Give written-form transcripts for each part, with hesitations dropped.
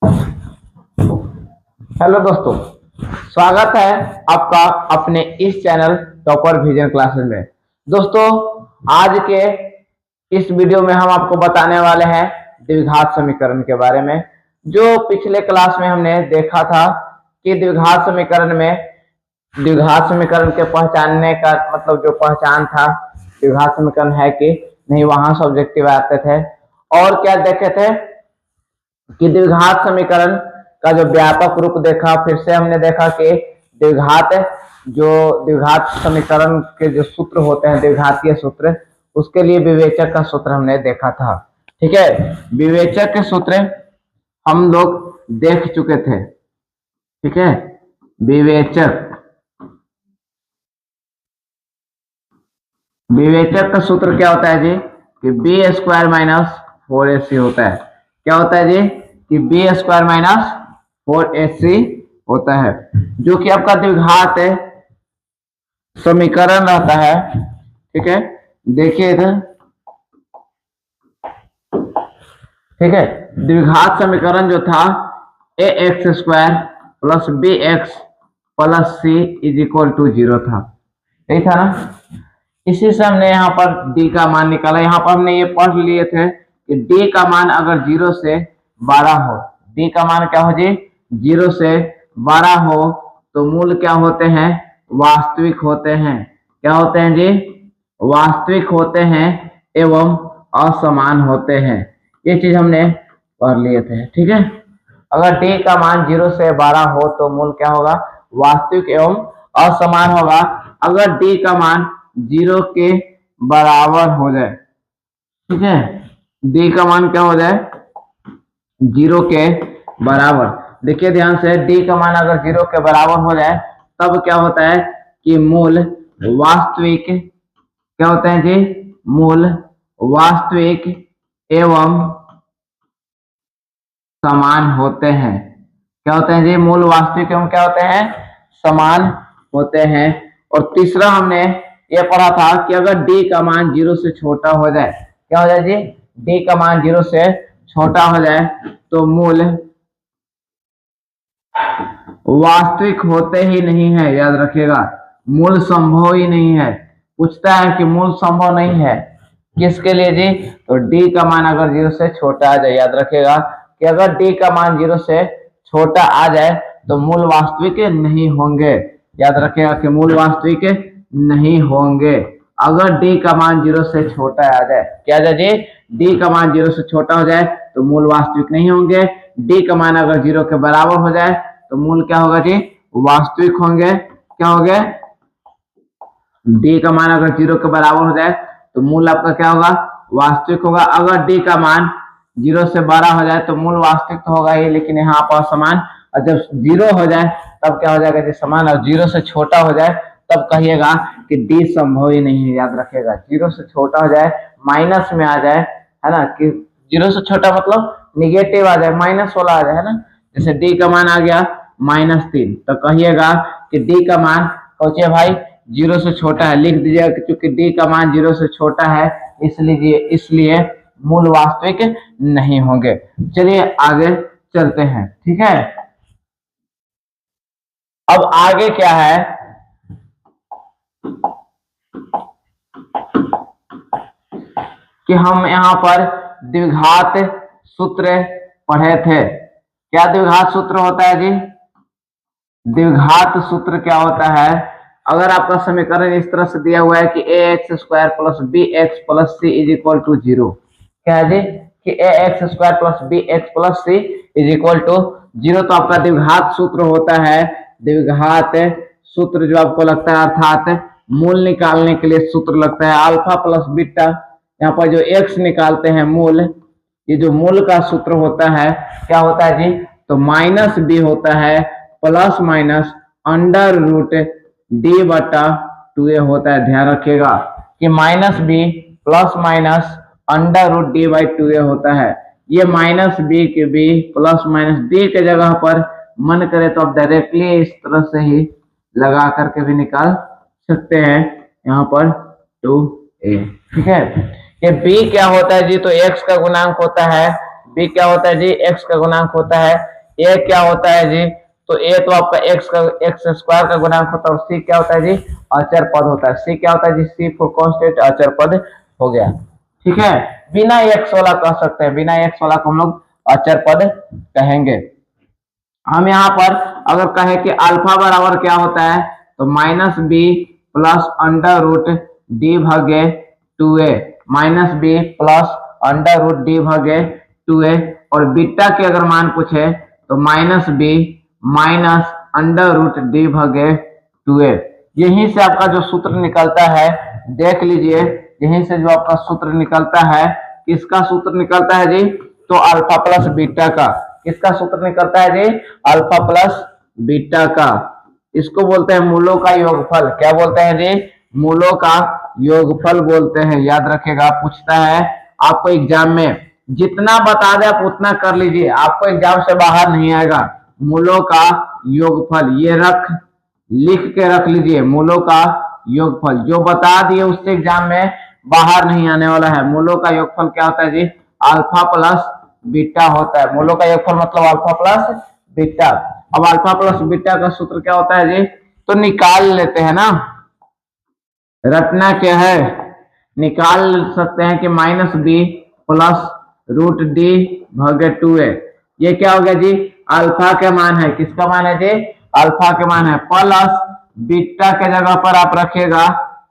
Hello दोस्तों, स्वागत है आपका अपने इस चैनल टॉपर विजन क्लासेस में। दोस्तों, आज के इस वीडियो में हम आपको बताने वाले हैं द्विघात समीकरण के बारे में। जो पिछले क्लास में हमने देखा था कि द्विघात समीकरण के पहचानने का मतलब जो पहचान था, द्विघात समीकरण है कि नहीं, वहां से ऑब्जेक्टिव आते थे। और क्या देखे थे कि द्विघात समीकरण का जो व्यापक रूप देखा। फिर से हमने देखा कि द्विघात समीकरण के जो सूत्र होते हैं, द्विघातीय सूत्र, उसके लिए विवेचक का सूत्र हमने देखा था। ठीक है, विवेचक के सूत्र हम लोग देख चुके थे। ठीक है, विवेचक का सूत्र क्या होता है जी? कि बी स्क्वायर माइनस 4ac होता है। क्या होता है जी? कि बी स्क्वायर माइनस 4ac होता है, जो कि आपका द्विघात समीकरण रहता है। ठीक है, देखिए इधर। ठीक है, द्विघात समीकरण जो था a x square plus b x plus c is equal to 0 था। यही था ना? इसी से हमने यहाँ पर d का मान निकाला। यहाँ पर हमने ये पढ़ लिए थे कि d का मान अगर 0 से 12 हो, d का मान क्या हो जी? 0 से 12 हो तो मूल क्या होते हैं? वास्तविक होते हैं। क्या होते हैं जी? वास्तविक होते हैं एवं असमान होते हैं। ये चीज हमने पढ़ लिए थे। ठीक है, अगर d का मान 0 से 12 हो तो मूल क्या होगा? वास्तविक एवं असमान होगा। अगर d का मान 0 के बराबर हो जाए, ठीक है, d का मान क्या हो जाए? 0 के बराबर। देखिए ध्यान से, d का मान अगर 0 के बराबर हो जाए तब क्या होता है कि मूल वास्तविक, क्या होते हैं जी? मूल वास्तविक एवं समान होते हैं। क्या होते हैं जी? मूल वास्तविक एवं क्या होते हैं? समान होते हैं। और तीसरा हमने ये पढ़ा था कि अगर d का मान 0 से छोटा हो जाए, क्या हो जाए जी? d का मान 0 से छोटा हो जाए तो मूल वास्तविक होते ही नहीं है। याद रखिएगा, मूल संभव ही नहीं है। पूछता है कि मूल संभव नहीं है किसके लिए जी? तो d का मान अगर 0 से छोटा आ जाए। याद रखिएगा कि अगर d का मान 0 से छोटा आ जाए तो मूल वास्तविक नहीं होंगे। याद रखिएगा कि मूल वास्तविक नहीं होंगे अगर d का मान 0 से छोटा आ जाए। क्या आ जाए जी? d का मान 0 से छोटा हो जाए तो मूल वास्तविक नहीं होंगे। d का मान अगर 0 के बराबर हो जाए तो मूल क्या होगा जी? वास्तविक होंगे। क्या हो गए? d का मान अगर 0 के बराबर हो जाए तो मूल आपका क्या होगा? वास्तविक होगा। अगर d का मान 0 से 12 हो जाए तो मूल वास्तविक तो होगा ही, लेकिन यहाँ पर समान। और जब 0 हो जाए तब क्या हो जाएगा जी? समान। और 0 से छोटा हो जाए तब कहिएगा कि d संभव ही नहीं है। याद रखिएगा, 0 से छोटा हो जाए, माइनस में आ जाए, है ना? कि 0 से छोटा मतलब निगेटिव आ जाए, माइनस वाला आ जाए, है ना? जैसे d का मान आ गया -3 तो कहिएगा कि d का मान सोचिए भाई 0 से छोटा है। लिख दीजिएगा क्योंकि d का मान 0 से छोटा है, इसलिए मूल वास्तविक नहीं होंगे। चलिए आगे चलते हैं। ठीक है, अब आगे क्या है कि हम यहाँ पर द्विघात सूत्र पढ़े थे। क्या द्विघात सूत्र होता है जी? द्विघात सूत्र क्या होता है? अगर आपका समीकरण इस तरह से दिया हुआ है कि a x square plus b x plus c is equal to 0, क्या है जी? कि a x square plus b x plus c is equal to 0, तो आपका द्विघात सूत्र होता है। द्विघात सूत्र जो आपको लगता है, अर्थात मूल निकालने के लिए सूत्र लगता है अल्फा प्लस बीटा। यहाँ पर जो एक्स निकालते हैं मूल, ये जो मूल का सूत्र होता है क्या होता है जी? तो माइनस बी होता है plus minus under root D बटा 2a होता है। ध्यान रखिएगा कि minus B plus minus under root D by 2a होता है। ये माइनस बी के बी प्लस माइनस डी के जगह पर मन करे तो आप डायरेक्टली इस तरह से ही लगा करके भी निकाल सकते हैं। यहाँ पर 2a। ठीक है, ये b क्या होता है जी? तो x का गुणांक होता है बी क्या होता है जी, एक्स का गुणांक होता है। ए क्या होता है जी, तो ए तो आपका एक्स स्क्वायर का गुणांक होता है। और सी क्या होता है जी, अचर पद होता है। सी क्या होता है जी, सी फॉर कांस्टेंट, अचर पद हो गया। ठीक है, बिना एक्स वाला कह सकते हैं, बिना एक्स वाला को हम लोग अचर पद कहेंगे। हम यहाँ पर अगर कहें कि अल्फा बराबर क्या होता है, तो minus B plus under root D भागे 2a, minus B plus under root D भागे 2a। और बीटा के अगर मान पूछे तो minus B minus under root D भागे 2a। यहीं से आपका जो सूत्र निकलता है, देख लीजिए, यहीं से जो आपका सूत्र निकलता है, किसका सूत्र निकलता है जी, तो अल्फा प्लस बीटा का। किसका सूत्र निकलता है जी, अल्फा प्लस बीटा का। इसको बोलते हैं मूलों का योगफल। क्या बोलते हैं जी, मूलों का योगफल बोलते हैं। याद रखिएगा, पूछता है आपको एग्जाम में, जितना बता दे आप उतना कर लीजिए, आपको एग्जाम से बाहर नहीं आएगा। मूलों का योगफल, ये लिख के रख लीजिए, मूलों का योगफल जो बता दिए उससे एग्जाम में बाहर नहीं आने वाला है। मूलों का योगफल क्या होता है जी, अल्फा प्लस बीटा होता है। मूलों का योगफल मतलब अल्फा प्लस बीटा। अब अल्फा प्लस बीटा का सूत्र क्या होता है जी, तो निकाल लेते हैं ना, रटना क्या है, निकाल सकते हैं कि minus B plus root D भागे 2a। ये क्या हो गया जी, अल्फा के मान है। किसका मान है जी, अल्फा के मान है। प्लस बीटा के जगह पर आप रखिएगा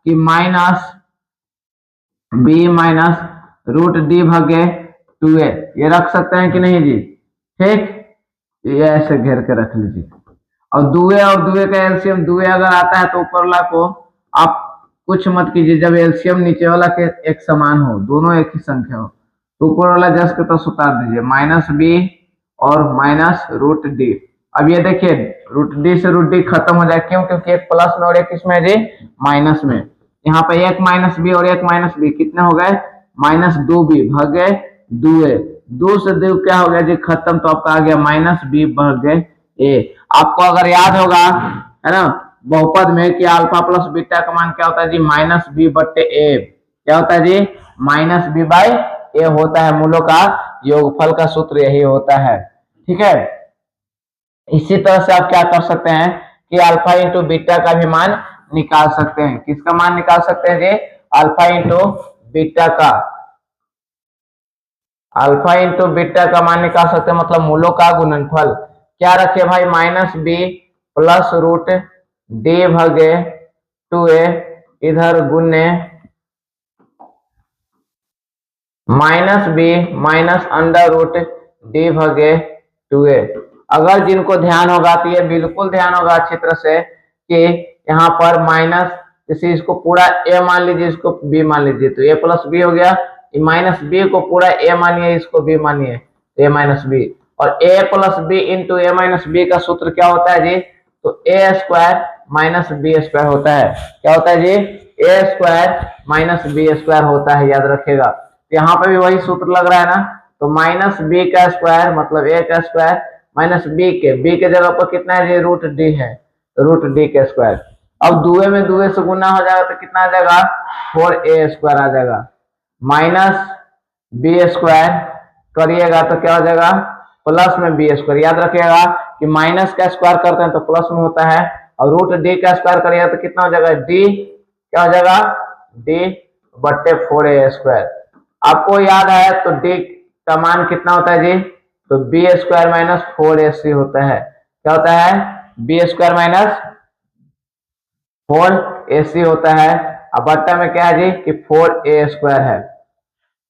कि minus B minus root D भागे 2a। ये रख सकते हैं कि नहीं जी, ठीक, ये ऐसे घेर के रख लीजिए। और दुए और दुए का एलसीएम, दुए अगर आता है तो ऊपर वाला को आप कुछ मत कीजिए, जब एलसीएम नीचे वाला के एक समान हो, दोनों एक ही संख्या हो, तो ऊपर वाला जस्ट के तरफ उतार दीजिए, माइनस बी और माइनस रूट डी। अब ये देखिए, रूट डी से रूट डी खत्म हो जाए, क्यों, क्योंकि एक प्लस में और एक इसमें जी माइनस में। यहाँ पे एक माइनस बी और एक माइनस बी कितने हो गए, माइनस 2b भागे 2a। 2 से 2 क्या हो गया जी, खत्म, तो आपका आ गया माइनस बी भागे a। आपको अगर याद होगा, है ना, बहुपद में कि अल्फा प्लस बीटा का मान क्या होता है जी, माइनस बी बट्टे ए। क्या होता है जी, माइनस बी बाई ए होता है। मूलों का योगफल का सूत्र यही होता है। ठीक है, इसी तरह से आप क्या कर सकते हैं कि अल्फा इंटू बीटा का भी मान निकाल सकते हैं। किसका मान निकाल सकते हैं जी, अल्फा इंटू बीटा का। अल्फा इंटू बीटा का मान निकाल सकते हैं, मतलब मूलों का गुणनफल। क्या रखे भाई, minus B plus root D भागे 2a, इधर गुने minus B minus under root D भागे 2a। अगर जिनको ध्यान होगा तो ये बिल्कुल ध्यान होगा अच्छी तरह से कि यहाँ पर माइनस, जैसे इसको पूरा a मान लीजिए, इसको b मान लीजिए, तो a प्लस बी हो गया। माइनस बी को पूरा a मानिए, इसको b मानिए, a माइनस बी। और a plus B into A minus B का सूत्र क्या होता है जी, तो a square minus B square होता है। क्या होता है जी, a square minus B square होता है, याद रखेगा। तो यहाँ पे भी वही सूत्र लग रहा है ना, तो माइनस बी का स्क्वायर मतलब a का स्क्वायर माइनस बी के जगह पर कितना है जी, रूट डी है, तो रूट डी के स्क्वायर। अब दुए में दुए से गुना हो जाएगा तो कितना आ जाएगा, 4a स्क्वायर आ जाएगा। माइनस बी स्क्वायर करिएगा तो क्या हो जाएगा, प्लस में बी स्क्वायर। याद रखिएगा कि माइनस का स्क्वायर करते हैं तो प्लस में होता है, और रूट डी का स्क्वायर करिएगा तो कितना हो जाएगा, डी क्या हो जाएगा, डी बट्टे 4a स्क्वायर। आपको याद है तो डी का मान कितना होता है जी, तो बी स्क्वायर माइनस 4ac होता है। क्या होता है, बी स्क्वायर माइनस 4ac होता है। अब बट्टा में क्या है जी, कि 4a स्क्वायर है।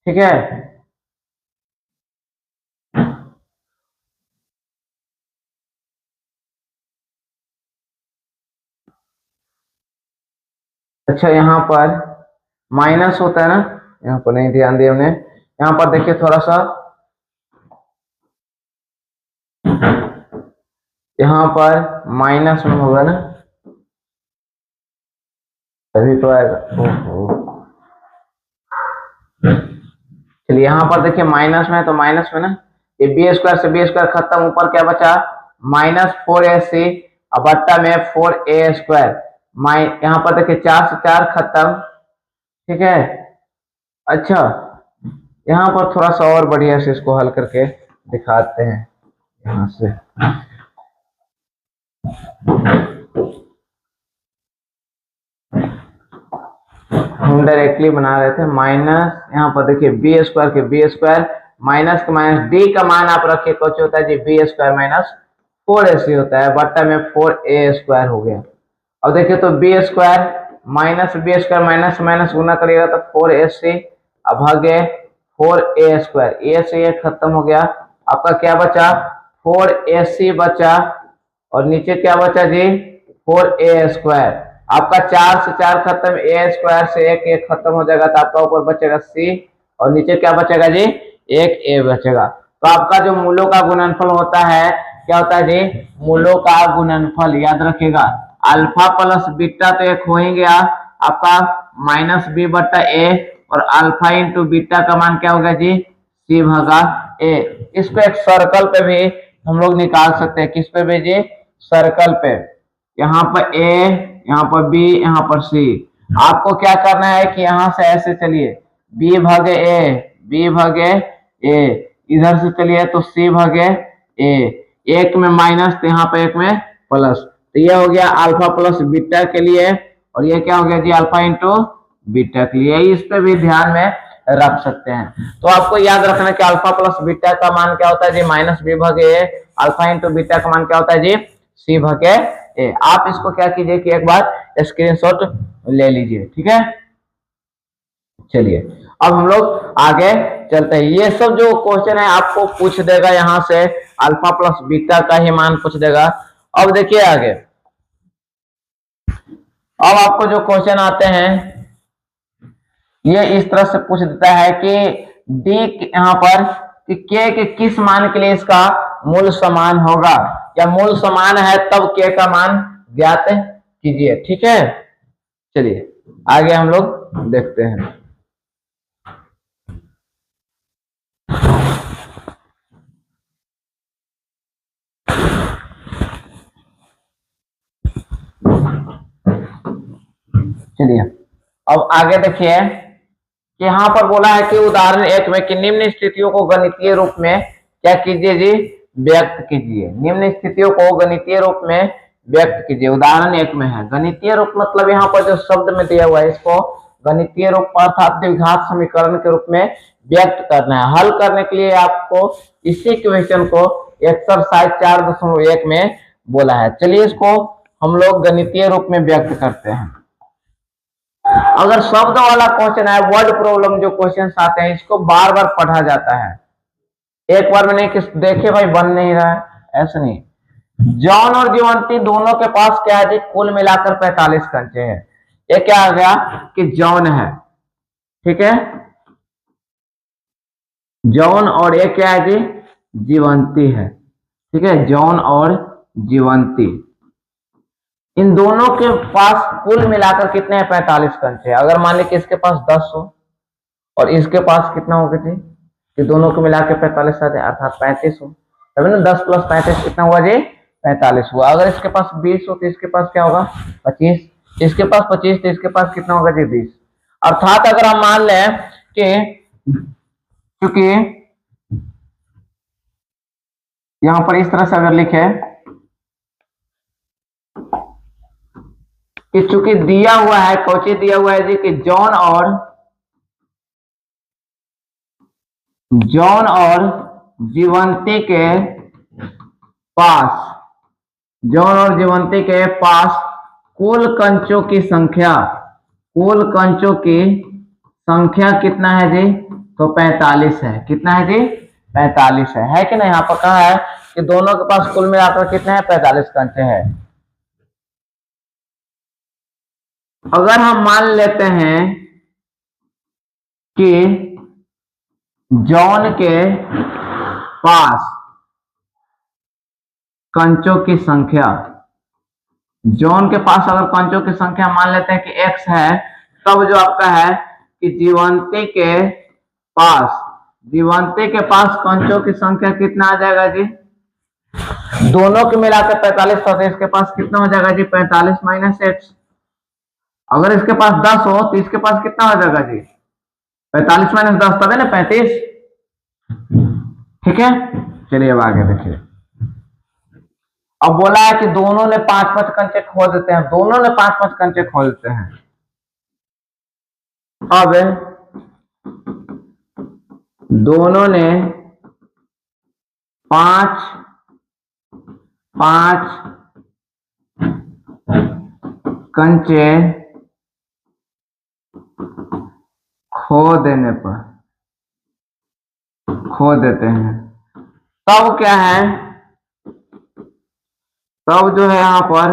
ठीक है, अच्छा यहाँ पर माइनस होता है ना, यहाँ पर नहीं ध्यान दिया हमने। यहाँ पर देखिए थोड़ा सा, यहाँ पर माइनस में होगा ना, तभी तो आएगा। चलिए यहाँ पर देखिए माइनस में है, तो माइनस में ना, ये बी स्क्वायर से बी स्क्वायर खत्म, ऊपर क्या बचा, माइनस 4ac, अब बट्टा में 4a स्क्वायर। यहाँ पर देखिए 4 से 4 खत्म। ठीक है, अच्छा यहाँ पर थोड़ा सा और बढ़िया से इसको हल करके दिखाते हैं यहाँ से। हम डायरेक्टली बना रहे थे माइनस, यहाँ पर देखिए बी स्क्वायर के बी स्क्वायर माइनस के माइनस डी का मान आप रखिए कुछ होता है G B square minus 4ac होता है, बट्टा में 4a स्क्वायर हो गया। अब देखिए तो बी स्क्वायर माइनस माइनस गुना करिएगा तो 4ac, अब भागे 4a स्क्वायर, ए से ये खत्म हो गया, आपका क्या बचा 4ac बचा, और नीचे क्या बचा जी 4a स्क्वायर। आपका 4 से 4 खत्म, ए स्क्वायर से एक एक खत्म हो जाएगा, तो आपका ऊपर बचेगा c, और नीचे क्या बचेगा जी एक a बचेगा। तो आपका जो मूलों का गुणनफल होता है क्या होता है जी, मूलों का गुणनफल याद रखिएगा, अल्फा प्लस बीटा तो एक हो ही गया आपका माइनस बी बट्टा ए, और अल्फा इंटू बीटा का मान क्या होगा जी सी भागा ए। इसको एक सर्कल पे भी हम लोग निकाल सकते हैं, किस पे भी जी सर्कल पे, यहाँ पर ए, यहाँ पर बी, यहाँ पर सी। आपको क्या करना है कि यहाँ से ऐसे चलिए बी भागे ए, बी भागे ए, इधर से चलिए तो सी भागे ए, एक में माइनस तो यहाँ पे एक में प्लस, तो ये हो गया अल्फा प्लस बीटा के लिए, और ये क्या हो गया जी अल्फा इंटू बीटा के लिए। इस पे भी ध्यान में रख सकते हैं। तो आपको याद रखना कि अल्फा प्लस बीटा का मान क्या होता है जी माइनस बी भागे ए, अल्फा इंटू बीटा का मान क्या होता है जी सी भागे ए। आप इसको क्या कीजिए कि एक बार स्क्रीनशॉट ले लीजिए, ठीक है। चलिए अब हम लोग आगे चलते हैं। ये सब जो क्वेश्चन है आपको पूछ देगा यहाँ से, अल्फा प्लस बीटा का ही मान पूछ देगा। अब देखिए आगे, अब आपको जो क्वेश्चन आते हैं ये इस तरह से पूछ देता है कि डी यहाँ पर कि के किस मान के लिए इसका मूल समान होगा, या मूल समान है तब के का मान ज्ञात कीजिए, ठीक है। चलिए आगे हम लोग देखते हैं। चलिए अब आगे देखिए कि यहाँ पर बोला है कि उदाहरण एक में कि निम्न स्थितियों को गणितीय रूप में क्या कीजिए जी व्यक्त कीजिए। निम्न स्थितियों को गणितीय रूप में व्यक्त कीजिए। उदाहरण एक में है गणितीय रूप, मतलब यहाँ पर जो शब्द में दिया हुआ है इसको गणितीय रूप अर्थात द्विघात समीकरण के रूप में व्यक्त करना है। हल करने के लिए आपको इसी क्वेश्चन को एक्सरसाइज 4.1 में बोला है। चलिए इसको हम लोग गणितीय रूप में व्यक्त करते हैं। अगर शब्द वाला क्वेश्चन है, वर्ड प्रॉब्लम जो क्वेश्चन आते हैं इसको बार बार पढ़ा जाता है, एक बार में नहीं कि देखे भाई बन नहीं रहा है, ऐसा नहीं। जॉन और जीवंती दोनों के पास क्या है जी कुल मिलाकर 45 कंचे हैं। ये क्या आ गया कि जॉन है, ठीक है, जॉन, और ये क्या है जी जीवंती है, ठीक है, जॉन और जीवंती, इन दोनों के पास कुल मिलाकर कितने हैं 45 कंचे। अगर मान लीजिए इसके पास 10 हो और इसके पास कितना होगा जी कि दोनों को मिलाकर 45 अर्थात 35 हो, तभी ना 10 + 35 कितना हुआ जी 45 हुआ। अगर इसके पास 20 हो तो इसके पास क्या होगा 25, इसके पास 25 तो इसके पास कितना होगा जी 20। अर्थात अगर हम मान लें कि क्योंकि यहां पर इस तरह से अगर लिखे कि चूंकि दिया हुआ है कोची दिया हुआ है जी कि जॉन और जीवंती के पास, जॉन और जीवंती के पास कुल कंचों की संख्या, कुल कंचों की संख्या कितना है जी तो 45 है। कितना है जी 45 है कि नहीं। यहाँ पर कहा है कि दोनों के पास कुल मिलाकर कितने हैं 45 कंचे हैं। अगर हम मान लेते हैं कि जॉन के पास कंचों की संख्या, जॉन के पास अगर कंचों की संख्या मान लेते हैं कि x है, तब जो आपका है कि जीवंती के पास कंचों की संख्या कितना आ जाएगा जी, दोनों के मिलाकर 45 तो इसके पास कितना हो जाएगा जी 45 - x। अगर इसके पास 10 हो तो इसके पास कितना हो जाएगा जी 45 माइनस 10 तब है ना 35। ठीक है, चलिए अब आगे देखिए। अब बोला है कि दोनों ने 5-5 कंचे खो देते हैं, दोनों ने 5-5 कंचे खो देते हैं। अब दोनों ने 5-5 कंचे खो देने पर खो देते हैं, तब क्या है, तब जो है यहां पर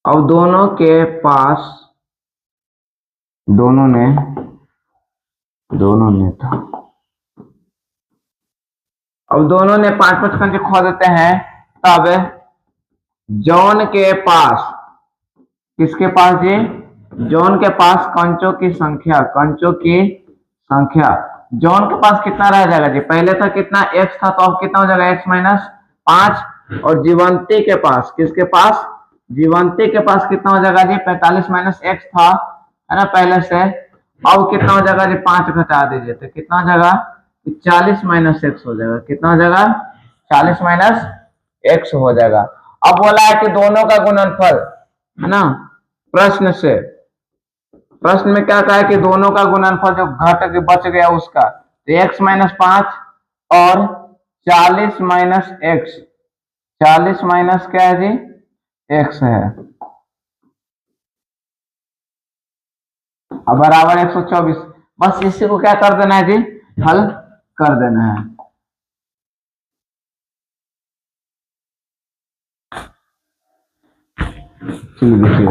अब दोनों के पास दोनों ने था, अब दोनों ने 5-5 कंचे खो देते हैं, तब जॉन के पास, किसके पास जी, जॉन के पास कंचों की संख्या, जॉन के पास कितना रह जाएगा जी, पहले था कितना x था, तो अब कितना हो जाएगा x माइनस 5। और जीवंती के पास, किसके पास, जीवंती के पास कितना हो जाएगा जी, 45 माइनस x था, है ना पहले से। अब कितना हो जाएगा जी, 5 घटा दीजिए तो कितना हो जाएगा, 40 माइनस x हो जाएगा, कितना हो जाएगा, 40 माइनस x हो जाएगा। अब बोला है कि दोनों का गुणनफल, है ना, प्रश्न में क्या कहा है कि दोनों का गुणनफल जो घट के बच गया उसका, तो x माइनस 5 और 40 माइनस एक्स, 40 माइनस क्या है जी, x है, अब बराबर 124। बस इसी को क्या कर देना है जी, हल कर देना है। चलिए देखिए,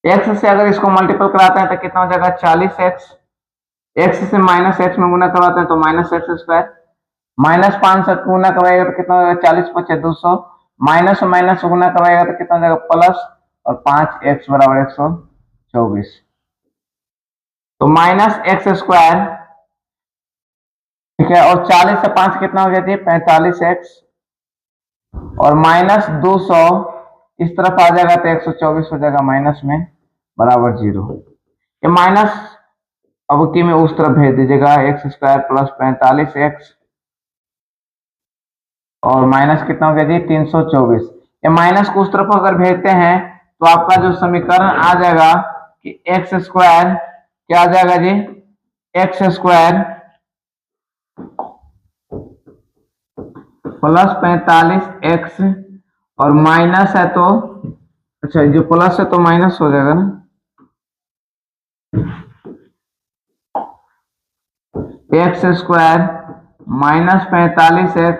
x से अगर इसको मल्टीपल कराते हैं तो कितना हो जाएगा, 40x, x से माइनस x में गुना करवाते हैं तो माइनस एक्स स्क्वायर, माइनस 5 से गुना करवाएगा तो कितना हो जाएगा, 40 × 5 = 200, माइनस माइनस गुना करवाएगा तो कितना हो जाएगा, प्लस, और 5x बराबर 124, तो माइनस एक्स स्क्वायर, ठीक है, और 40 से 5 कितना हो जाती है, 45x, और माइनस 200 इस तरफ आ जाएगा तो 124 हो जाएगा माइनस में, बराबर 0। ये माइनस अब की में उस तरफ भेज दीजिएगा, एक्स स्क्वायर प्लस 45x, और माइनस कितना हो गया जी, 324। ये माइनस को उस तरफ अगर भेजते हैं तो आपका जो समीकरण आ जाएगा कि एक्स स्क्वायर क्या आ जाएगा जी, एक्स स्क्वायर प्लस 45x, और माइनस है तो, अच्छा जो प्लस है तो माइनस हो जाएगा ना, एक्स स्क्वायर माइनस 45x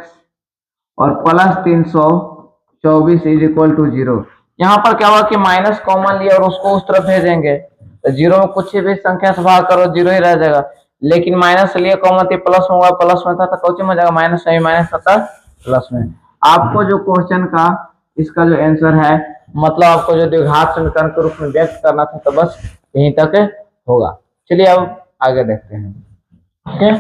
और प्लस 324 इज इक्वल टू 0। यहाँ पर क्या हुआ कि माइनस कॉमन लिया और उसको उस तरफ भेजेंगे तो 0 में कुछ भी संख्या से भाग करो 0 ही रह जाएगा, लेकिन माइनस लिए कॉमन थी, प्लस होगा, प्लस में था तो कौन में जाएगा, माइनस में, माइनस था प्लस में। आपको जो क्वेश्चन का इसका जो आंसर है, मतलब आपको जो द्विघात समीकरण के रूप में व्यक्त करना था, तो बस यहीं तक होगा। चलिए अब आगे देखते हैं। ठीक है,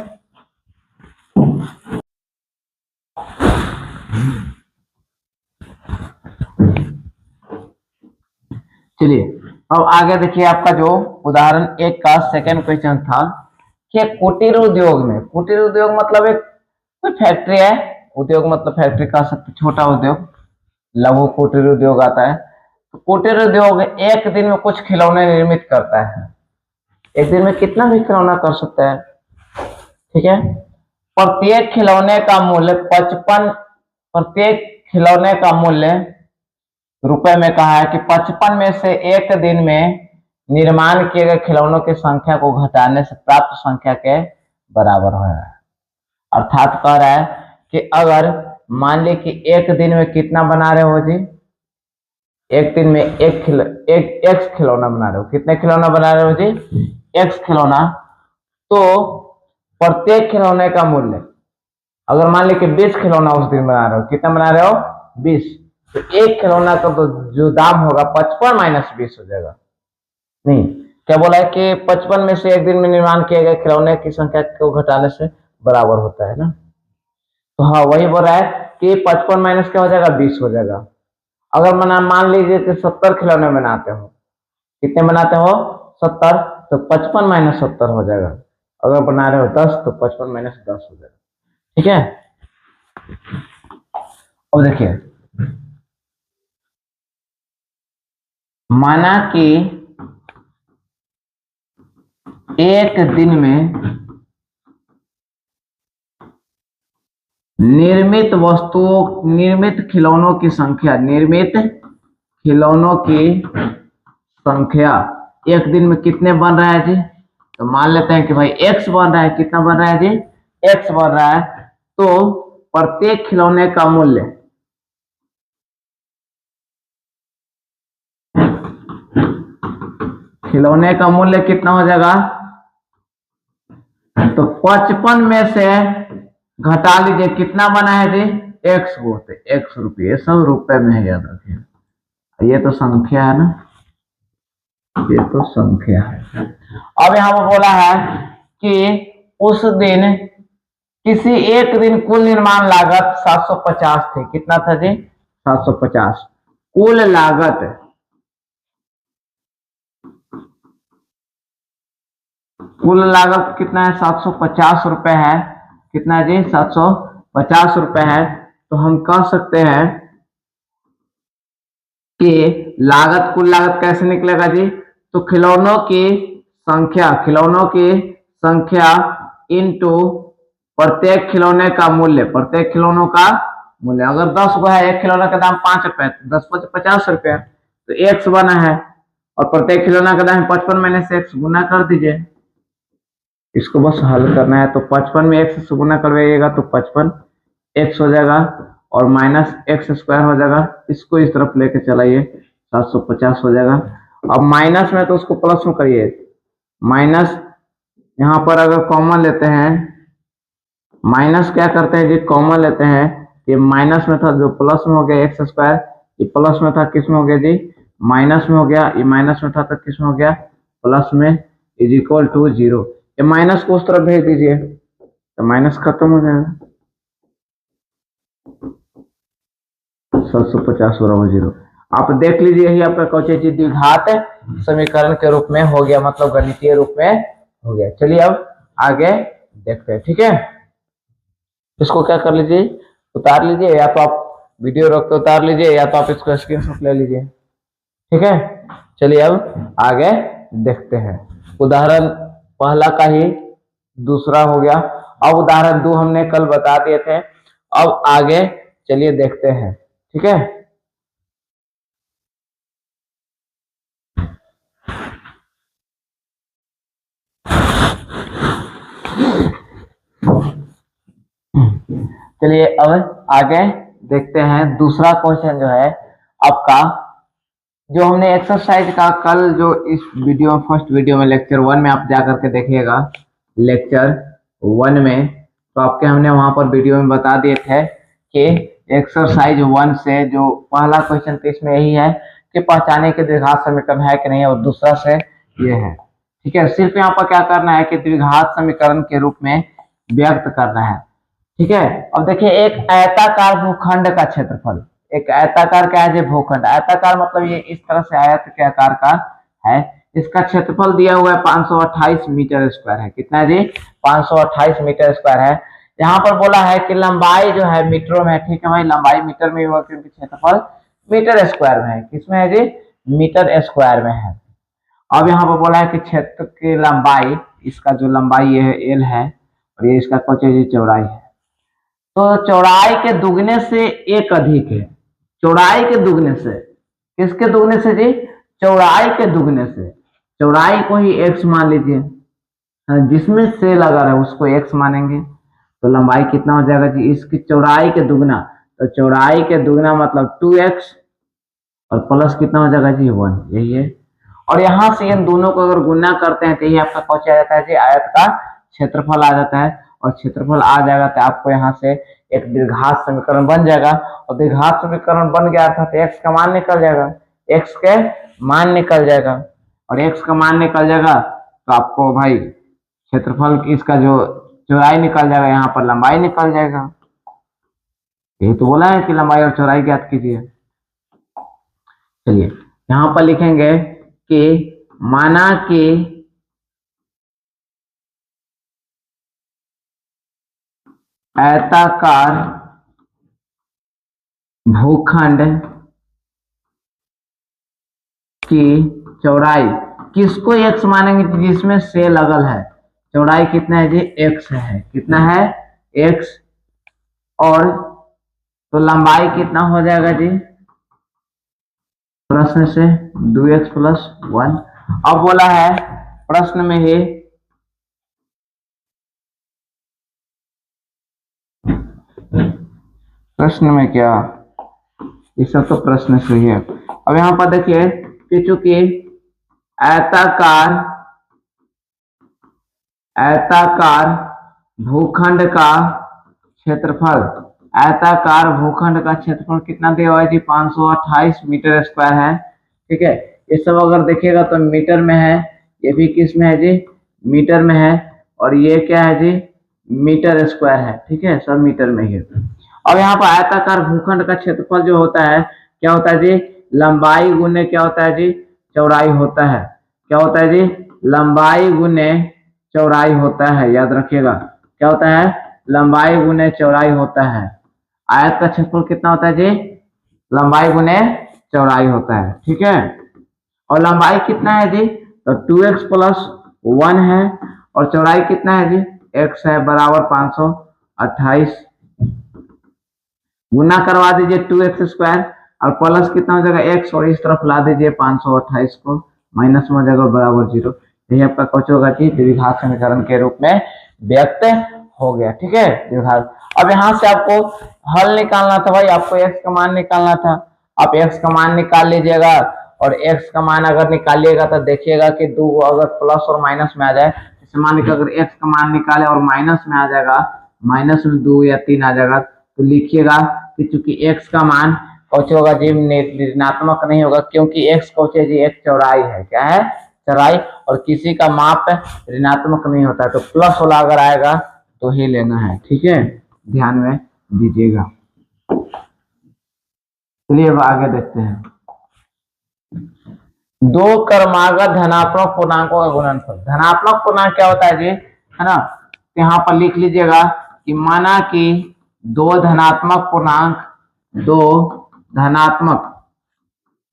चलिए अब आगे देखिए, आपका जो उदाहरण 1 का सेकंड क्वेश्चन था कि कुटीर उद्योग में, कुटीर उद्योग मतलब एक फैक्ट्री है, उद्योग मतलब फैक्ट्री का सबसे छोटा उद्योग, लघु कुटीर उद्योग आता है। तो कुटीर उद्योग एक दिन में कुछ खिलौने निर्मित करता है, एक दिन में कितना भी खिलौना कर सकता है, ठीक है। प्रत्येक खिलौने का मूल्य 55, प्रत्येक खिलौने का मूल्य रुपए में कहा है कि 55 में से एक दिन में निर्माण किए गए खिलौनों की संख्या को घटाने से प्राप्त संख्या के बराबर हो रहा है। अर्थात कह रहा है कि अगर मान ली कि एक दिन में कितना बना रहे हो जी, एक दिन में एक एक्स खिलौना बना रहे हो, कितने खिलौना बना रहे हो जी, एक्स खिलौना, तो प्रत्येक खिलौने का मूल्य, अगर मान ली कि 20 खिलौना उस दिन बना रहे हो, कितना बना रहे हो, 20, तो एक खिलौना का तो जो दाम होगा 55 माइनस 20 हो जाएगा। नहीं, क्या बोला है कि 55 में से एक दिन में निर्माण किए गए खिलौने की संख्या को घटाने से बराबर होता है ना, तो हाँ वही बोल रहा है कि 55 माइनस क्या हो जाएगा, 20 हो जाएगा। अगर मान लीजिए कि 70 खिलौने बनाते हो, कितने बनाते हो, 70, तो 55 माइनस 70 हो जाएगा। अगर बना रहे हो 10 तो 55 माइनस 10 हो जाएगा। ठीक है, अब देखिए, माना कि एक दिन में निर्मित खिलौनों की संख्या, निर्मित खिलौनों की संख्या एक दिन में कितने बन रहा है जी, तो मान लेते हैं कि भाई x बन रहा है। कितना बन रहा है जी, x बन रहा है। तो प्रत्येक खिलौने का मूल्य, खिलौने का मूल्य कितना हो जाएगा, तो 55 में से घटा लीजिए, कितना बना है जी, x को, तो x रुपये, सब रुपए में है, याद रखिए। ये तो संख्या है ना, ये तो संख्या है। अब यहां पर बोला है कि उस दिन किसी एक दिन कुल निर्माण लागत 750 थी। कितना था जी, 750 कुल लागत। कुल लागत कितना है, 750 रुपए है। कितना है जी, 750 रुपए है। तो हम कह सकते हैं कि लागत, कुल लागत कैसे निकलेगा जी, तो खिलौनों की संख्या, खिलौनों की संख्या इनटू प्रत्येक खिलौने का मूल्य, प्रत्येक खिलौनों का मूल्य। अगर 10 गो है, एक खिलौना का दाम 5 रुपए, 10 5 50 रुपए, तो x बना है। और प्रत्येक खिलौना का दाम 55 माइनस x, गुना कर दीजिए। इसको बस हल करना है। तो 55 में x से गुना करवाइएगा तो 55 x हो जाएगा, और माइनस एक्स स्क्वायर हो जाएगा। इसको इस तरफ लेके चलाइए, 750 हो जाएगा। अब माइनस में तो उसको प्लस में करिए। माइनस यहाँ पर अगर कॉमन लेते हैं, माइनस क्या करते हैं जी, कॉमन लेते हैं। ये माइनस में था जो प्लस में हो गया एक्स स्क्वायर, ये प्लस में था किस में हो गया जी, माइनस में हो गया। ये माइनस में था तो किस में हो गया, प्लस में, इज इक्वल टू 0। ये माइनस को उस तरफ भेज दीजिए तो माइनस खत्म हो जाएगा। 750 बराबर 0। आप देख लीजिए, यही आपका कौची द्विघात समीकरण के रूप में हो गया, मतलब गणितीय रूप में हो गया। चलिए अब आगे देखते हैं। ठीक है, इसको क्या कर लीजिए, उतार लीजिए, या तो आप वीडियो रोक के उतार लीजिए, या तो आप इसको स्क्रीनशॉट ले लीजिए। ठीक है, चलिए अब आगे देखते हैं। उदाहरण पहला का ही दूसरा हो गया। अब उदाहरण 2 हमने कल बता दिए थे। अब आगे चलिए देखते हैं। ठीक है, चलिए अब आगे देखते हैं। दूसरा क्वेश्चन जो है आपका, जो हमने एक्सरसाइज का कल जो इस वीडियो, फर्स्ट वीडियो में लेक्चर 1 में आप जाकर के देखिएगा, लेक्चर 1 में, तो आपके हमने वहां पर वीडियो में बता दिए थे कि एक्सरसाइज 1 से जो पहला क्वेश्चन तो इसमें यही है कि पहचाने के द्विघात समीकरण है कि नहीं, और दूसरा से ये है। ठीक है, सिर्फ यहाँ पर क्या करना है कि द्विघात समीकरण के रूप में व्यक्त करना है। ठीक है, अब देखिए, एक आयताकार भूखंड का क्षेत्रफल, एक आयताकार क्या है जी, भूखंड। आयताकार मतलब ये इस तरह से आयत के आकार का है। इसका क्षेत्रफल दिया हुआ है 528 मीटर स्क्वायर है। कितना है जी, 528 मीटर स्क्वायर है। यहाँ पर बोला है कि लंबाई जो है मीटरों में है। ठीक है भाई, लंबाई मीटर में हुआ क्योंकि क्षेत्रफल मीटर स्क्वायर में है। किसमें है जी, मीटर स्क्वायर में है। अब यहाँ पर बोला है कि क्षेत्र की लंबाई, इसका जो लंबाई है एल है, और ये इसका चौड़ाई है। तो चौड़ाई के दुगने से एक अधिक है। चौड़ाई के दुगने से, किसके दुगने से जी, चौड़ाई के दुगने से। चौड़ाई को ही x मान लीजिए, जिसमें से लगा रहा है उसको x मानेंगे। तो लंबाई कितना हो जाएगा जी, इसकी चौड़ाई के दुगना। तो चौड़ाई के दुगना मतलब 2x, और प्लस कितना हो जाएगा जी, 1। यही है। और यहां से इन दोनों को अगर गुना करते हैं तो यही आपका कौन आ जाता है जी, आयत का क्षेत्रफल आ जाता है। और क्षेत्रफल आ जाएगा तो आपको यहाँ से एक द्विघात समीकरण बन जाएगा। और द्विघात समीकरण बन गया अर्थात एक्स का मान निकल जाएगा, एक्स के मान निकल जाएगा। और एक्स का मान निकल जाएगा तो आपको भाई क्षेत्रफल इसका जो चौड़ाई निकल जाएगा, यहाँ पर लंबाई निकल जाएगा। ये तो बोला है कि लंबाई और चौड़ाई ज्ञात कीजिए। चलिए यहां पर लिखेंगे कि माना कि आयताकार भूखंड की चौड़ाई, किसको x मानेंगे जिसमें से लगल है, चौड़ाई कितना है जी x है, कितना है x, और तो लंबाई कितना हो जाएगा जी प्रश्न से 2x + 1। अब बोला है प्रश्न में ही प्रश्न में क्या, ये सब तो प्रश्न से ही है। अब यहां पर देखिए कि चूंकि आयताकार भूखंड का क्षेत्रफल, आयताकार भूखंड का क्षेत्रफल कितना दिया हुआ है जी 528 मीटर स्क्वायर है। ठीक है, ये सब अगर देखिएगा तो मीटर में है, ये भी किस में है जी मीटर में है, और ये क्या है जी मीटर स्क्वायर है। ठीक है, सब मीटर में ही है। अब यहाँ पर आयताकार भूखंड का क्षेत्रफल जो होता है क्या होता है जी लंबाई गुने क्या होता है जी चौड़ाई होता है। क्या होता है जी लंबाई गुने चौड़ाई होता है, याद रखिएगा क्या होता है लंबाई गुने चौड़ाई होता है। आयत का क्षेत्रफल कितना होता है जी लंबाई गुने चौड़ाई होता है। ठीक है, और लंबाई कितना है जी तो 2x + 1 है, और चौड़ाई कितना है जी x है बराबर 528, गुना करवा दीजिए 2x² और प्लस कितना हो जाएगा x, और इस तरफ ला दीजिए 528 को, माइनस में हो जाएगा बराबर 0। यही आपका क्वेश्चन होगा कि द्विघात समीकरण के रूप में व्यक्त हो गया। ठीक है, द्विघात। अब यहाँ से आपको हल निकालना था भाई, आपको x का मान निकालना था। आप x का मान निकाल लीजिएगा, और x का मान अगर निकालिएगा तो देखिएगा कि 2 अगर प्लस और माइनस में आ जाए, जैसे मान लीजिए अगर x का मान निकाले और माइनस में आ जाएगा, माइनस में 2 या 3 आ जाएगा, तो लिखिएगा कि चूंकि x का मान कौच होगा जी ऋणात्मक नहीं होगा, क्योंकि x कौच है जी एक चौड़ाई है, क्या है चौड़ाई, और किसी का माप ऋणात्मक नहीं होता, तो प्लस वाला अगर आएगा तो ही लेना है। ठीक है, ध्यान में दीजिएगा। चलिए अब आगे देखते हैं। दो क्रमागत धनात्मक पूर्णांकों का गुणनफल। धनात्मक पूर्णांक क्या होता है जी, है ना, यहाँ पर लिख लीजिएगा कि माना कि दो धनात्मक पूर्णांक, दो धनात्मक,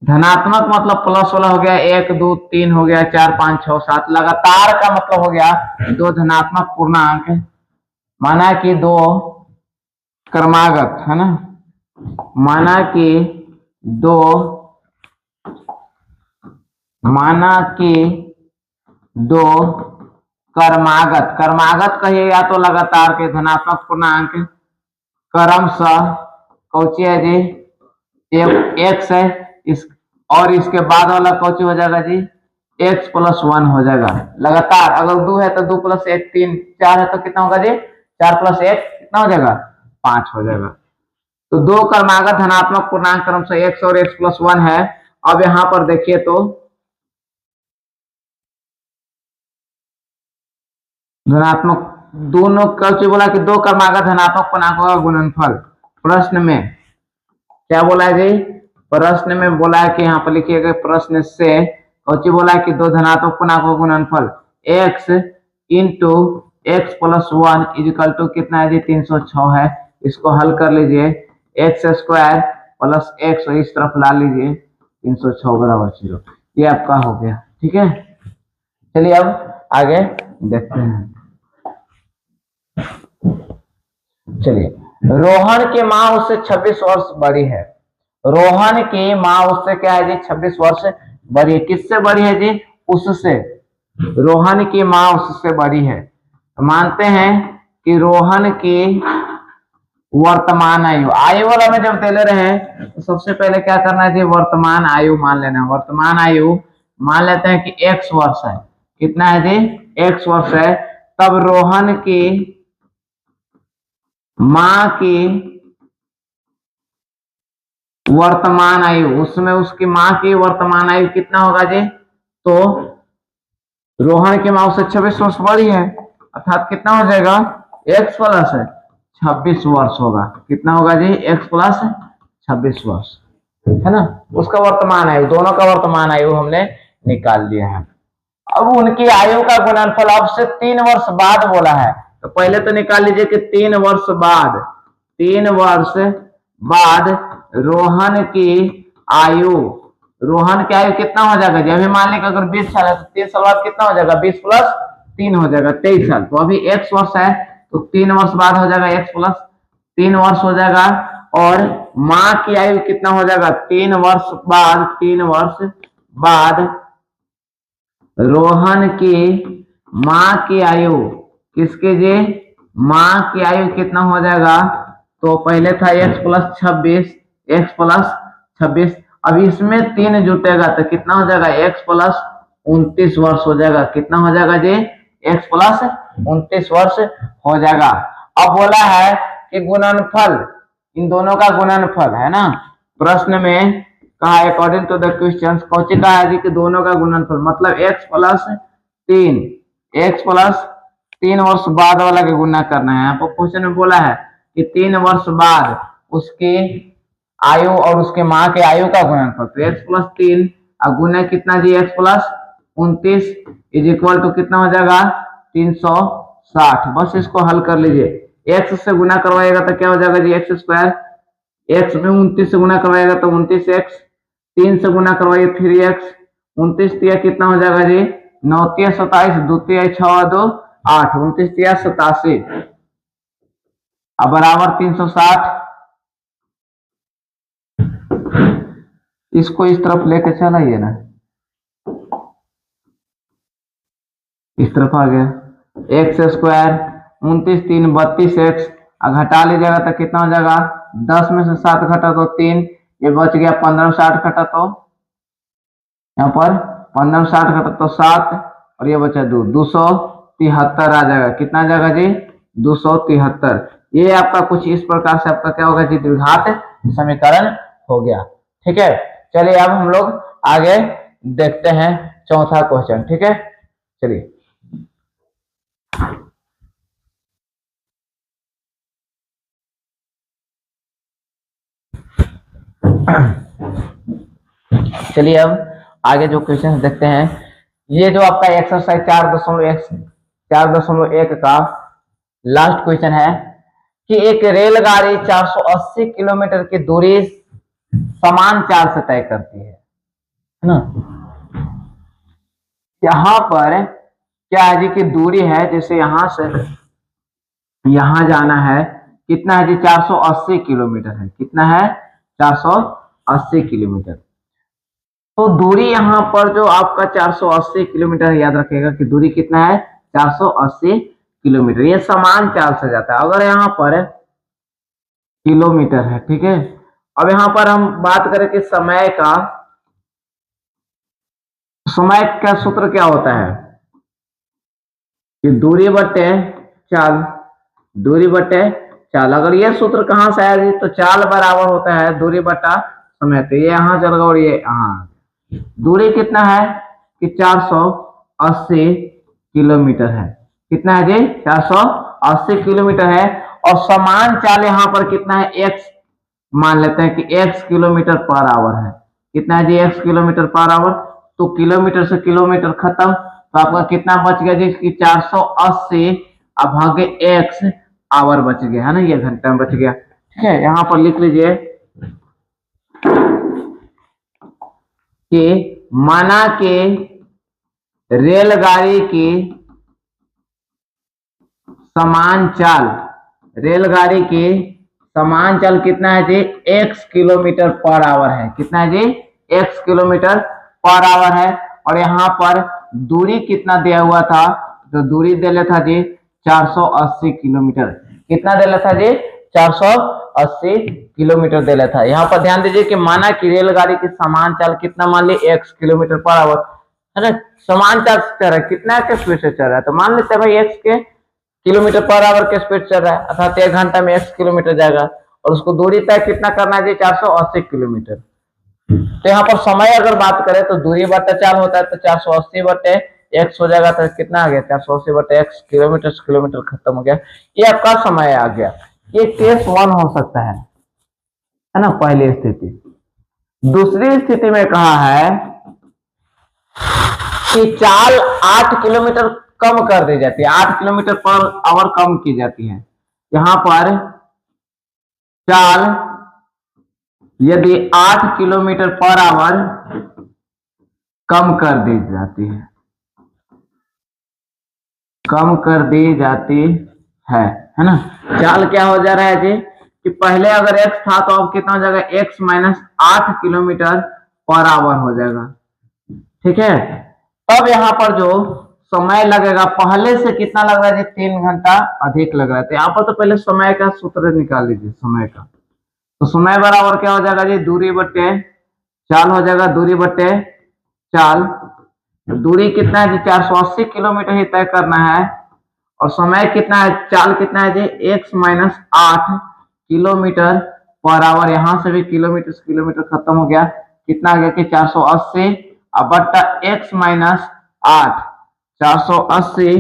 धनात्मक मतलब प्लस वाला हो गया 1 2 3 हो गया 4 5 6 7, लगातार का मतलब हो गया दो धनात्मक पूर्णांक, माना कि दो क्रमागत, है ना, माना कि दो क्रमागत, क्रमागत कहिए या तो लगातार के धनात्मक पूर्णांक क्रमशः कौची है जी x है, इस और इसके बाद वाला कौची हो जाएगा जी x + 1 हो जाएगा लगातार। अगर 2 है तो 2 + 1 3, 4 है तो कितना होगा जी 4 + 1 कितना हो जाएगा 5 हो जाएगा। तो दो क्रमागत धनात्मक पूर्णांक क्रमशः x और x + 1 है। अब यहां पर देखिए तो धनात्मक दोनों कौची बोला कि दो क्रमागत धनात्मक पूर्णांकों का गुणनफल। प्रश्न में क्या बोला है जी, प्रश्न में बोला है कि यहाँ पर लिखिएगा प्रश्न से कौची बोला है कि दो धनात्मक पूर्णांकों का गुणनफल x × x + 1 = कितना है जी 306 है। इसको हल कर लीजिए, x² + x और इस तरफ ला लीजिए 306 बराबर 0, ये आपका हो गया। ठीक है, चलिए अब आगे देखते हैं। चलिए, रोहन की माँ उससे 26 वर्ष बड़ी है। रोहन की माँ उससे क्या है जी 26 वर्ष बड़ी है। किससे बड़ी है जी उससे, रोहन की माँ उससे बड़ी है। तो मानते हैं कि रोहन की वर्तमान आयु, आयु वाला में जब दे रहे हैं तो सबसे पहले क्या करना है जी वर्तमान आयु मान लेना है। वर्तमान आयु मान लेते हैं कि x वर्ष है, कितना है जी x वर्ष है। तब रोहन की माँ की वर्तमान आयु, उसमें उसकी माँ की वर्तमान आयु कितना होगा जी, तो रोहन की माँ उससे 26 वर्ष बड़ी है, अर्थात कितना हो जाएगा x + है 26 वर्ष होगा। कितना होगा जी? x प्लस 26 वर्ष, है ना। उसका वर्तमान आयु, दोनों का वर्तमान आयु हमने निकाल लिया है। अब उनकी आयु का गुणनफल अब से 3 वर्ष बाद बोला है, तो पहले तो निकाल लीजिए कि 3 वर्ष बाद, 3 वर्ष बाद रोहन की आयु, रोहन की आयु कितना हो जाएगा जी? अभी मान लीजिए अगर 20 साल है तो 3 साल बाद कितना हो जाएगा? 20 प्लस 3 हो जाएगा 23 साल। तो अभी x वर्ष है तो 3 वर्ष बाद हो जाएगा x प्लस 3 वर्ष हो जाएगा। और माँ की आयु कितना हो जाएगा? 3 वर्ष बाद, 3 वर्ष बाद रोहन की माँ की आयु, किसके जी? माँ की आयु कितना हो जाएगा? तो पहले था x प्लस 26, x प्लस 26, अब इसमें 3 जुटेगा तो कितना हो जाएगा? x प्लस 29 वर्ष हो जाएगा। कितना हो जाएगा जी? x प्लस 29 वर्ष हो जाएगा। अब बोला है कि गुणनफल, इन दोनों का गुणनफल, है ना। प्रश्न में कहा अकॉर्डिंग टू द क्वेश्चन, कौची कहा है जी कि दोनों का गुणनफल, मतलब x प्लस 3, x प्लस 3 वर्ष बाद वाला के गुना करना है। आपको क्वेश्चन में बोला है कि 3 वर्ष बाद उसकी आयु और उसके माँ के आयु का गुणनफल, तो x प्लस 3 और गुना कितना जी? x plus 29 is equal to कितना हो जाएगा? 360। बस इसको हल कर लीजिए। x से गुना करवाएगा तो क्या हो जाएगा जी? एक्स स्क्वायर, x में 29 से गुना करवाएगा तो 29x, 3 से गुना करवाइए 3x, 29 तिया कितना हो जाएगा जी? 9 तिया 27, 2 तिया 6 2 8, 29 तिया 87 अब बराबर 360। इसको इस तरफ लेके चलाइए ना, इस तरफ आ गया। एक्स स्क्वायर 29 3 32x, घटा लीजिएगा तो कितना हो जाएगा? 10 में से 7 घटा तो 3, ये बच गया 15 में 60 घटा तो यहाँ पर 15 में 60 घटा तो 7 और ये बचा 2, 273 आ जाएगा। कितना आ जाएगा जी? 273। ये आपका कुछ इस प्रकार से आपका क्या होगा जी? द्विघात समीकरण हो गया। ठीक है, चलिए अब हम लोग आगे देखते हैं चौथा क्वेश्चन। ठीक है, चलिए चलिए अब आगे जो क्वेश्चन देखते हैं। ये जो आपका एक्सरसाइज 4.1 का लास्ट क्वेश्चन है कि एक रेलगाड़ी 480 किलोमीटर की दूरी समान चाल से तय करती है ना। यहाँ पर क्या है जी की दूरी है, जैसे यहां से यहां जाना है, कितना है जी? 480 किलोमीटर है। कितना है? 480 किलोमीटर। तो दूरी यहाँ पर जो आपका 480 किलोमीटर, याद रखिएगा कि दूरी कितना है? 480 किलोमीटर। ये समान चाल से जाता है। अगर यहाँ पर किलोमीटर है, ठीक है। अब यहाँ पर हम बात करें कि समय का सूत्र क्या होता है कि दूरी बटे चाल, दूरी बटे चाल। अगर ये सूत्र कहां से आया जी? तो चाल बराबर होता है दूरी बटा समय। तो ये यहां चल गया और ये यहाँ। दूरी कितना है कि 480 किलोमीटर है। कितना है जी? 480 किलोमीटर है। और समान चाल यहाँ पर कितना है? x मान लेते हैं कि x किलोमीटर पर आवर है। कितना है जी? x kilometre per hour. तो किलोमीटर से किलोमीटर खत्म, तो आपका कितना बच गया जी? कि 480 अब भागे x आवर बच गया, है ना। ये घंटा में बच गया। ठीक है, यहाँ पर लिख लीजिए कि माना के रेलगाड़ी की समान चाल, रेलगाड़ी की समान चाल कितना है जी? x किलोमीटर पर आवर है। कितना है जी? x किलोमीटर पर आवर है। और यहाँ पर दूरी कितना दिया हुआ था? तो दूरी दे लेता जी 480 किलोमीटर। कितना दे लेता जी? 480 किलोमीटर दे लेता है। यहाँ पर ध्यान दीजिए कि माना कि रेलगाड़ी की समान चाल कितना मान ली? x किलोमीटर पर आवर, है ना। समान चाल से चल रहा है, कितना के स्पीड से चल रहा है? तो मान लेते हैं भाई x के किलोमीटर पर आवर के स्पीड चल रहा है, अर्थात 1 घंटा में x किलोमीटर जाएगा। और उसको दूरी तय कितना करना है जी? 480 किलोमीटर। तो यहाँ पर समय अगर बात करें तो दूरी बट्टा चाल होता है, तो 480 बटे x हो जाएगा। तो कितना आ गया? 480 बटे x, किलोमीटर से किलोमीटर खत्म हो गया। ये आपका समय आ गया। ये केस 1 हो सकता है ना, पहली स्थिति। दूसरी स्थिति में कहा है कि चाल 8 किलोमीटर कम कर दी जाती है, 8 किलोमीटर पर आवर कम की जाती है। यहां पर चाल यदि 8 किलोमीटर पर आवर कम कर दी जाती है, कम कर दी जाती है ना। चाल क्या हो जा रहा है जी कि पहले अगर x था तो अब कितना हो जाएगा, x minus 8 kilometre per hour हो जाएगा। ठीक है, तब यहां पर जो समय लगेगा पहले से कितना लग रहा है जी, 3 घंटा अधिक लग रहा है। तो यहाँ पर तो पहले समय का सूत्र निकाल लीजिए, समय का। तो समय बराबर क्या हो जाएगा जी, दूरी बट्टे चाल हो जाएगा, दूरी बट्टे चाल। दूरी कितना है जी, 480 किलोमीटर ही तय करना है। और समय कितना है, चाल कितना है जी, x minus 8 kilometre per hour. यहां से भी किलोमीटर से किलोमीटर खत्म हो गया, कितना आ गया कि 480 अब बट्टा x माइनस 8, 480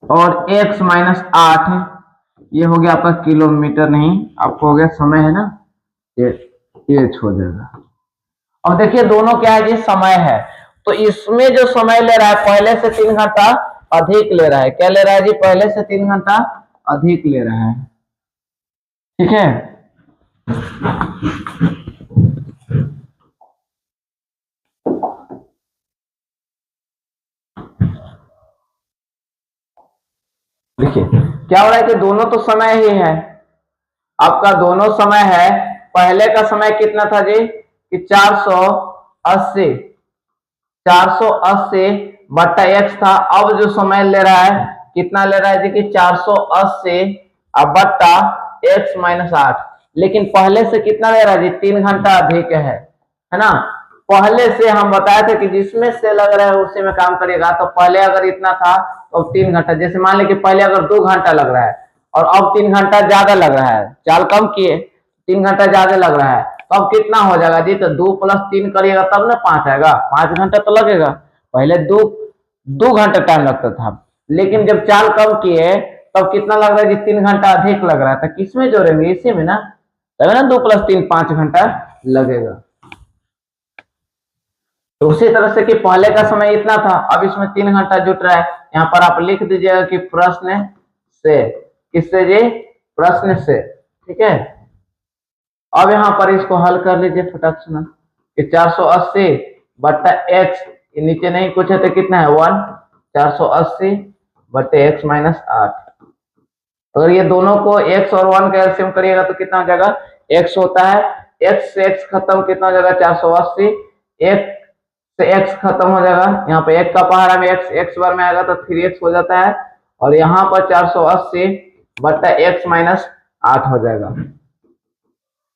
और x माइनस 8, ये हो गया आपका किलोमीटर, नहीं आपको हो गया समय, है ना, ये हो जाएगा। अब देखिए दोनों क्या है जी, समय है। तो इसमें जो समय ले रहा है पहले से 3 घंटा अधिक ले रहा है। क्या ले रहा है जी, पहले से 3 घंटा अधिक ले रहा है। ठीक है, देखिए क्या हो रहा है कि दोनों तो समय ही है, आपका दोनों समय है। पहले का समय कितना था जी कि 480, 480 बट्टा x था। अब जो समय ले रहा है कितना ले रहा है जी कि 480 अब बट्टा x माइनस 8। लेकिन पहले से कितना ले रहा है जी, 3 घंटा अधिक है ना। पहले से हम बताए थे कि जिसमें से लग रहा है उसी में काम करिएगा। तो पहले अगर इतना था तो 3 घंटा, जैसे मान लीजिए पहले अगर 2 घंटा लग रहा है और अब 3 घंटा ज्यादा लग रहा है, चाल कम किए 3 घंटा ज्यादा लग रहा है, तो अब कितना हो जाएगा जी, तो 2 प्लस 3 करिएगा तब ना 5 आएगा, 5 घंटा तो लगेगा। पहले 2 घंटा टाइम लगता था, लेकिन जब चाल कम किए तब कितना लग रहा है जी, 3 घंटा अधिक लग रहा है। तो किसमें जोड़ेंगे, इसी में ना, तब ना 2 प्लस 3 5 घंटा लगेगा। तो उसी तरह से कि पहले का समय इतना था, अब इसमें 3 घंटा जुट रहा है। यहाँ पर आप लिख दीजिएगा कि प्रश्न से, किससे जी, प्रश्न से। ठीक है, अब यहाँ पर इसको हल कर लीजिए फटाक से ना, कि 480 बट्टा x, नीचे नहीं कुछ है तो कितना है 1, 480 बट्टे x माइनस 8। अगर ये दोनों को x और 1 का एलसीएम करिएगा तो कितना हो जाएगा, x होता है, x से x खत्म कितना हो जाएगा 480, x से x खत्म हो जाएगा, यहाँ पे एक का पहाड़ा में x बार में आएगा तो 3x हो जाता है। और यहाँ पर 480 बट्टा x माइनस 8 हो जाएगा।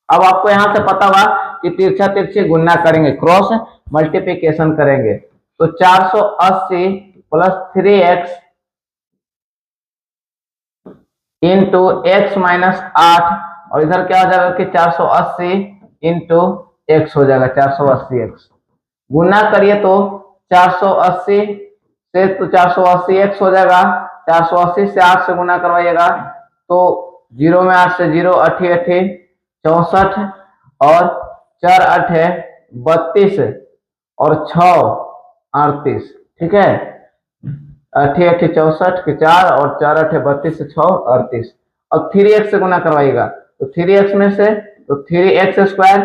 अब आपको यहां से पता हुआ कि तिरछा तिरछी गुणा करेंगे, क्रॉस मल्टीप्लिकेशन करेंगे। तो 480 plus 3x into x minus 8, और इधर क्या हो जाएगा कि 480 इंटू एक्स हो जाएगा, 480x गुना करिए तो 480 से तो 480 एक्स हो जाएगा। 480 से 8 से गुना करवाइएगा तो 0 में 8 से 0, 8 8 64 और 4 8 32 और 6 38। ठीक है, 8 8 64 के 4 और 4 8 32 से 6 38। अब 3x से गुना करवाइएगा तो 3x में से तो 3x स्क्वायर,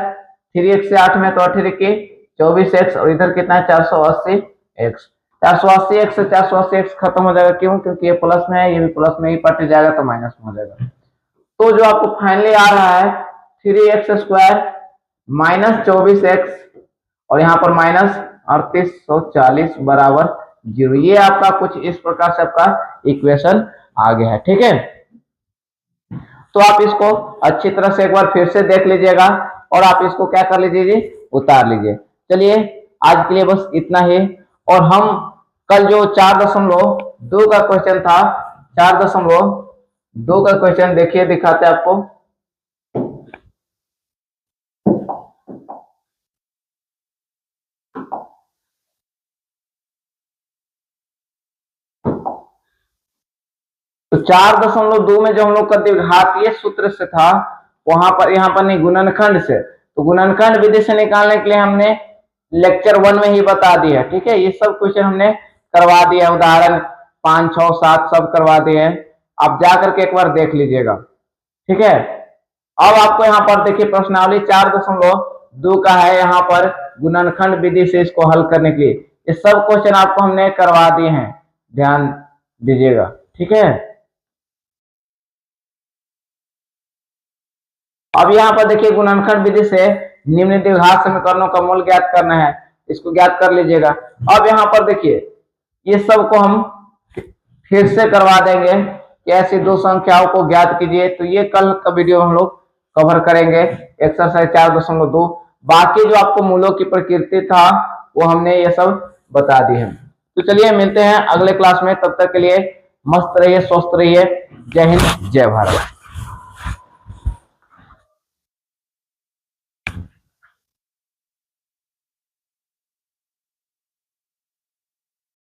3x से 8 में तो 8 के 24x, और इधर कितना है 480x। 480x से 480x खत्म हो जाएगा, क्यों, क्योंकि ये प्लस में है, ये भी प्लस में ही पट जाएगा तो माइनस में हो जाएगा। तो जो आपको फाइनली आ रहा है 3x स्क्वायर माइनस 24x और यहाँ पर माइनस 3840 बराबर 0। ये आपका कुछ इस प्रकार से आपका इक्वेशन आ गया है। ठीक है, तो आप इसको अच्छी तरह से एक बार फिर से देख लीजिएगा और आप इसको क्या कर लीजिए, उतार लीजिए। चलिए आज के लिए बस इतना ही। और हम कल जो 4.2 का क्वेश्चन था, 4.2 का क्वेश्चन देखिए, दिखाते आपको। तो तो 4.2 में जो हम लोग का द्विघातीय सूत्र से था, वहां पर यहाँ पर नहीं, गुणनखंड से। तो गुणनखंड विधि से निकालने के लिए हमने लेक्चर 1 में ही बता दिया। ठीक है, ये सब क्वेश्चन हमने करवा दिया, उदाहरण 5, 6, 7 सब करवा दिए हैं। आप जाकर के एक बार देख लीजिएगा। ठीक है, अब आपको यहाँ पर देखिए प्रश्नावली 4.2 का है, यहाँ पर गुणनखंड विधि से इसको हल करने के लिए ये सब क्वेश्चन आपको हमने करवा दिए हैं, ध्यान दीजिएगा। ठीक है, अब यहाँ पर देखिए गुणनखंड विधि से निम्न द्विघात समीकरणों का मूल ज्ञात करना है, इसको ज्ञात कर लीजिएगा। अब यहाँ पर देखिए ये सब को हम फिर से करवा देंगे कि ऐसी दो संख्याओं को ज्ञात कीजिए। तो ये कल का वीडियो हम लोग कवर करेंगे, एक्सरसाइज 4.2। बाकी जो आपको मूलों की प्रकृति था वो हमने ये सब बता दी है। तो चलिए मिलते हैं अगले क्लास में, तब तक के लिए मस्त रहिए, स्वस्थ रहिए। जय हिंद, जय भारत।